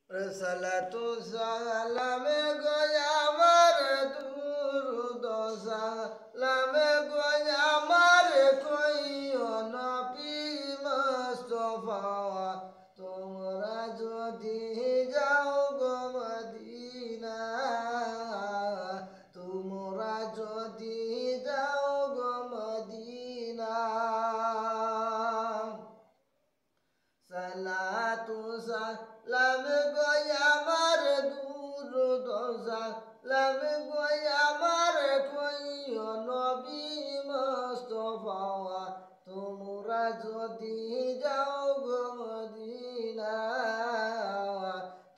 সালাতু সালামে গয়া আমার দুরুদ সালামে গয়া আমার কইও নবী মুস্তাফা তোমরা যদি যাও গো মদিনা তোমরা যদি যাও গো মদিনা সালাতু সালাম গয়া আমার দুরুদ সালাম গয়া আমার কইও নবী মুস্তাফা তোমরা যদি যাও গো মদিনা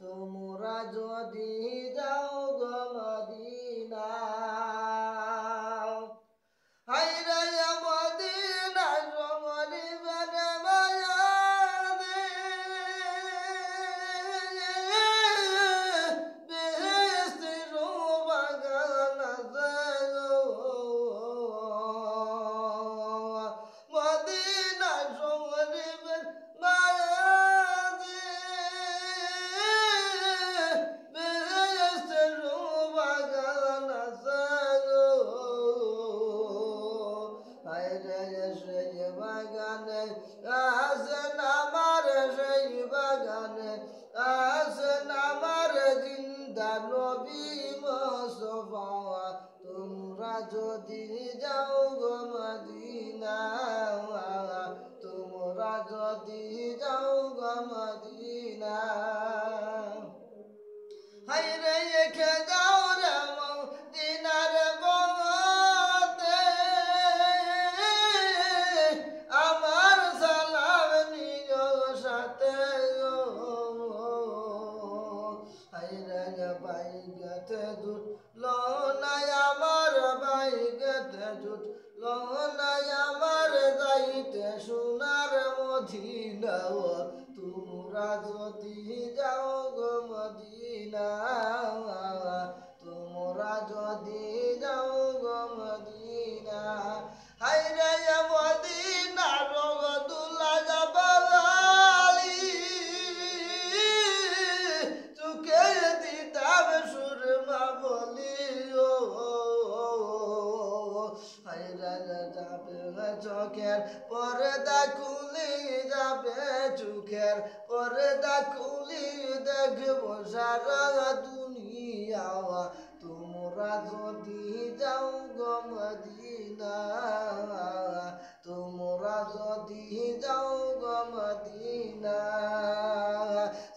তোমরা যদি যাও গো মদিনা হায়রে মদিনা জঙ্গলি বনে বাগানে আসেন আমার সেই বাগানে আসেন আমার জিন্দা নবী মুস্তাফা তোমরা যদি যাও গো মদিনা তোমরা যদি যাও গো মদিনা হায়রে এখে যাও রে মদিনার বঙ্গতে আমার সালাম নিও সাথে হায়রে বাইগতে জুট লনাই আমার বাইগতে জুট লনাই আমার যাইতে সোনার মদিনা তোমরা যদি যাও গো মদিনা তোমরা যদি যাও গো মদিনা হায়রে মদিনা রগদুল্লা জবালি চুকে দিতাম সুরমা বলি ও হায়রে যাবে চোখের পর্দা খুলি যাবে চোখের পর্দা খুলি দেখবো সারা দুনিয়া তোমরা যদি যাও গো মদিনা তোমরা যদি যাও গো মদিনা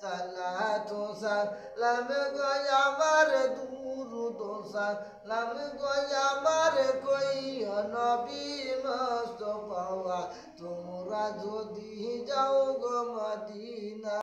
সালাতু সালাম গয়া আমার দুরুদ সালাম গয়া আমার কইও নবী মুস্তাফা তোমরা যদি যাও গো মদিনা।